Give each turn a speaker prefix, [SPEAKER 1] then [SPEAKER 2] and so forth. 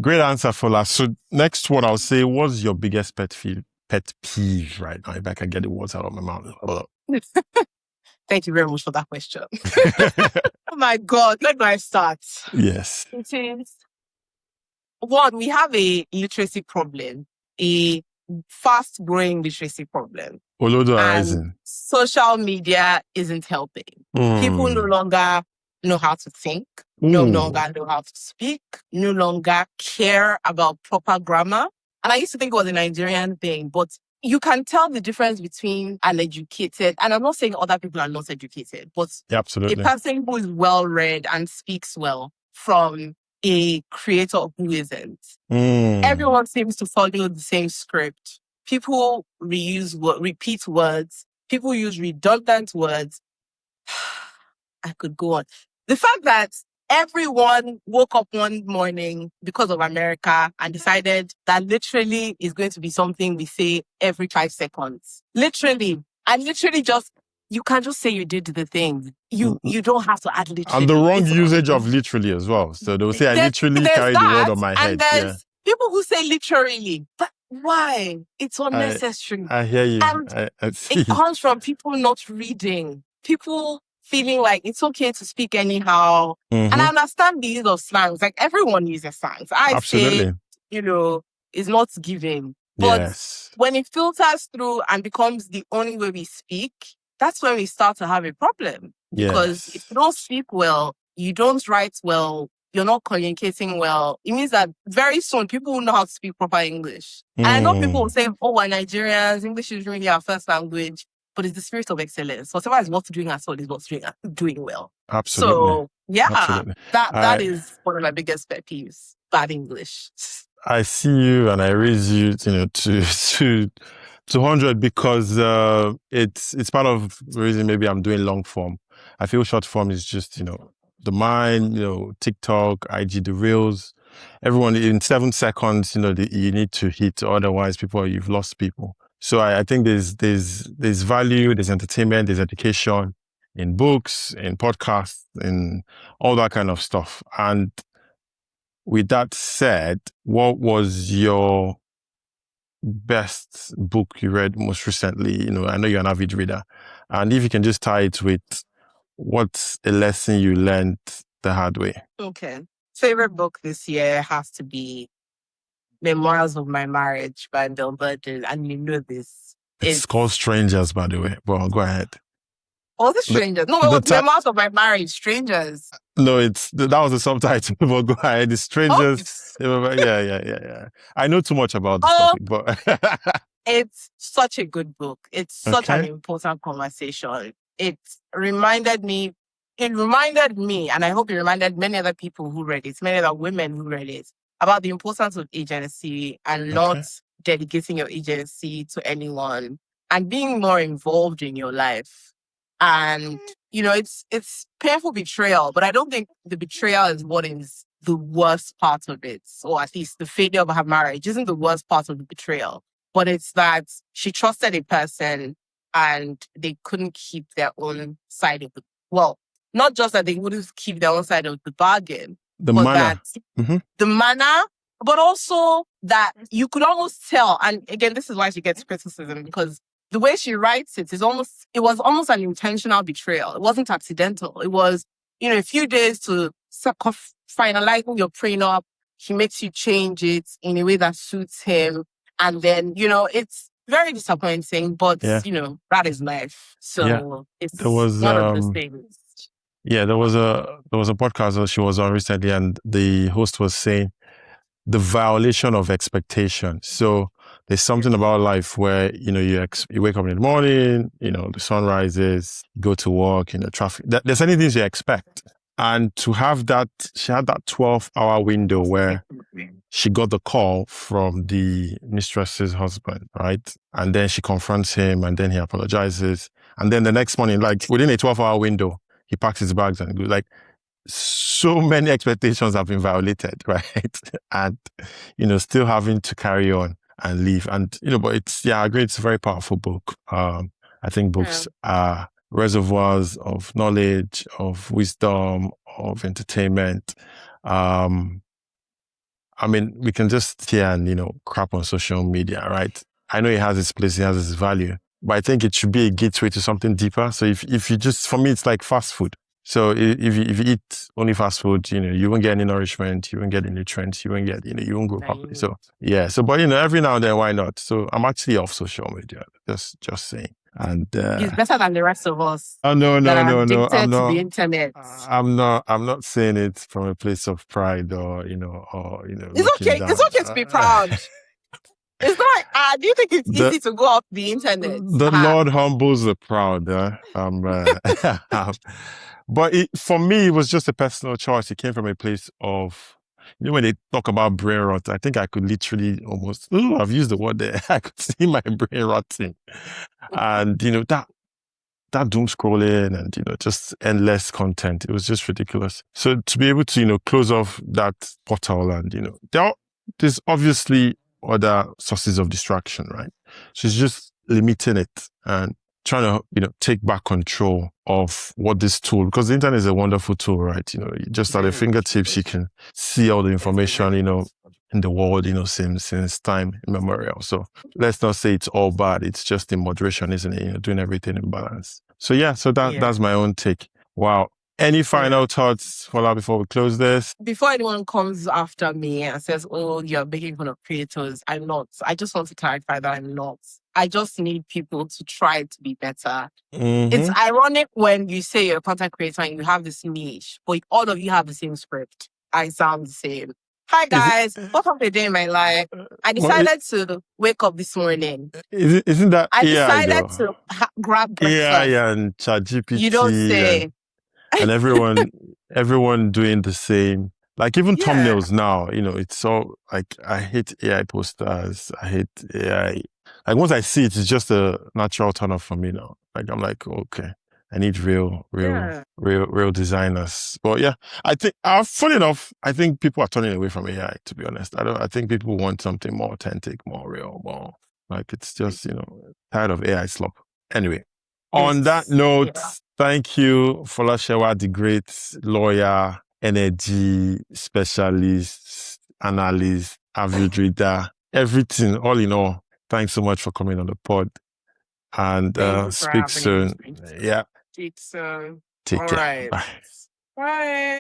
[SPEAKER 1] Great answer, Fola. So next one, I'll say, what's your biggest pet peeve right now? If I can get the words out of my mouth.
[SPEAKER 2] Thank you very much for that question. Oh my God, where do I start?
[SPEAKER 1] Yes.
[SPEAKER 2] It is one, we have a literacy problem, a fast growing literacy problem,
[SPEAKER 1] Olodo
[SPEAKER 2] and
[SPEAKER 1] Horizon.
[SPEAKER 2] social media isn't helping. People no longer know how to think, no
[SPEAKER 1] Ooh.
[SPEAKER 2] longer know how to speak, no longer care about proper grammar. And I used to think it was a Nigerian thing, but you can tell the difference between an educated, and I'm not saying other people are not educated, but
[SPEAKER 1] Yeah,
[SPEAKER 2] a
[SPEAKER 1] absolutely.
[SPEAKER 2] person who is well read and speaks well from a creator who isn't. Everyone seems to follow the same script. People repeat words. People use redundant words. I could go on. The fact that everyone woke up one morning because of America and decided that literally is going to be something we say every 5 seconds. Literally. And literally just, you can just say you did the thing. You don't have to add literally.
[SPEAKER 1] And the wrong
[SPEAKER 2] It's
[SPEAKER 1] usage of literally as well. So they'll say, I literally
[SPEAKER 2] there's
[SPEAKER 1] carry the word
[SPEAKER 2] that,
[SPEAKER 1] on my
[SPEAKER 2] and
[SPEAKER 1] head. Yeah.
[SPEAKER 2] there's people who say literally. But why? It's unnecessary.
[SPEAKER 1] I hear you.
[SPEAKER 2] And
[SPEAKER 1] I see.
[SPEAKER 2] it comes from people not reading, people feeling like it's okay to speak anyhow. And I understand the use of slangs. Like everyone uses slangs. I
[SPEAKER 1] Absolutely.
[SPEAKER 2] say, it's not giving. But
[SPEAKER 1] Yes.
[SPEAKER 2] when it filters through and becomes the only way we speak, that's when we start to have a problem. Because if you don't speak well, you don't write well, you're not communicating well, it means that very soon people will know how to speak proper English. And I know people will say, oh, we're Nigerians, English is really our first language, but it's the spirit of excellence. Whatever is worth doing at all is worth doing well.
[SPEAKER 1] Absolutely.
[SPEAKER 2] So, yeah,
[SPEAKER 1] Absolutely.
[SPEAKER 2] that is one of my biggest pet peeves, bad English.
[SPEAKER 1] I see you and I raise you, to 200 because it's part of the reason maybe I'm doing long form. I feel short form is just, the mind, TikTok, IG, the reels, everyone in 7 seconds, you need to hit, otherwise you've lost people. So I think there's value, there's entertainment, there's education in books, in podcasts, in all that kind of stuff. And with that said, what was your best book you read most recently? I know you're an avid reader. And if you can just tie it with what's a lesson you learned the hard way?
[SPEAKER 2] Okay. Favorite book this year has to be Memoirs of My Marriage by Bill Burden. And you know this.
[SPEAKER 1] It's called Strangers, by the way. Well, go ahead.
[SPEAKER 2] Oh, the Strangers. No, it was Memoirs of My Marriage, Strangers.
[SPEAKER 1] No, that was the subtitle, but go ahead. The Strangers. Oh. Yeah. I know too much about this topic, but
[SPEAKER 2] it's such a good book. It's such an important conversation. It reminded me, and I hope it reminded many other people who read it, many other women who read it, about the importance of agency and not dedicating your agency to anyone and being more involved in your life. And, it's painful betrayal, but I don't think the betrayal is what is the worst part of it, or at least the failure of her marriage isn't the worst part of the betrayal. But it's that she trusted a person and they couldn't keep their own side of not just that they wouldn't keep their own side of the bargain, the manner, but also that you could almost tell. And again, this is why she gets criticism, because the way she writes it was almost an intentional betrayal. It wasn't accidental. It was, a few days to finalizing your prenup. He makes you change it in a way that suits him. And then, it's very disappointing, but, that is life. So it's one of those things.
[SPEAKER 1] Yeah, there was a podcast that she was on recently, and the host was saying the violation of expectation. So there's something about life where, you wake up in the morning, the sun rises, you go to work, traffic. There's any things you expect. And to have that, she had that 12-hour window where she got the call from the mistress's husband, right? And then she confronts him and then he apologizes. And then the next morning, like within a 12-hour window, he packs his bags and goes. Like, so many expectations have been violated, right? And, still having to carry on and leave. And, but I agree, it's a very powerful book. I think books are reservoirs of knowledge, of wisdom, of entertainment. I mean, we can just hear and, crap on social media, right? I know it has its place, it has its value, but I think it should be a gateway to something deeper. So if you just, for me, it's like fast food. So if you eat only fast food, you won't get any nourishment, you won't get any nutrients, you won't get, you won't grow properly. So yeah. So, but every now and then, why not? So I'm actually off social media. Just saying. And
[SPEAKER 2] He's better than the rest of us.
[SPEAKER 1] oh no,
[SPEAKER 2] that
[SPEAKER 1] no,
[SPEAKER 2] are
[SPEAKER 1] no, no.
[SPEAKER 2] addicted to the internet.
[SPEAKER 1] I'm not saying it from a place of pride or
[SPEAKER 2] It's
[SPEAKER 1] looking
[SPEAKER 2] okay.
[SPEAKER 1] down.
[SPEAKER 2] It's okay to be proud. It's not. Do you think it's easy to go off the internet?
[SPEAKER 1] The Lord humbles the proud. But for me, it was just a personal choice. It came from a place of, when they talk about brain rot, I think I could literally almost, I've used the word there. I could see my brain rotting. And, that doom scrolling and, just endless content. It was just ridiculous. So to be able to, close off that portal and, there's obviously other sources of distraction, right? So it's just limiting it and trying to, take back control of what this tool, because the internet is a wonderful tool, right? Just at your fingertips, you can see all the information, in the world, since time immemorial. So let's not say it's all bad. It's just in moderation, isn't it? Doing everything in balance. So yeah, so that's my own take. Wow. Any final thoughts, Fola, before we close this?
[SPEAKER 2] Before anyone comes after me and says, "Oh, you're making fun of creators," I'm not. I just want to clarify that I'm not. I just need people to try to be better.
[SPEAKER 1] Mm-hmm.
[SPEAKER 2] It's ironic when you say you're a content creator and you have this niche, but all of you have the same script. I sound the same. Hi guys, welcome to a day in my life. I decided to wake up this morning.
[SPEAKER 1] Isn't that
[SPEAKER 2] I decided to grab breakfast.
[SPEAKER 1] AI and ChatGPT.
[SPEAKER 2] You don't say.
[SPEAKER 1] And everyone doing the same. Like even thumbnails now, it's all like, I hate AI posters. I hate AI. Like once I see it, it's just a natural turn off for me now. Like I'm like, okay, I need real designers. But yeah, I think, funny enough, I think people are turning away from AI, to be honest. I think people want something more authentic, more real, more like, it's just, tired of AI slop. Anyway, on that note, thank you, Fola Shewa, the great lawyer, energy specialist, analyst, average reader, everything, all in all. Thanks so much for coming on the pod. And speak soon. Yeah.
[SPEAKER 2] Speak soon.
[SPEAKER 1] Take care.
[SPEAKER 2] Right.
[SPEAKER 1] Bye.
[SPEAKER 2] Bye.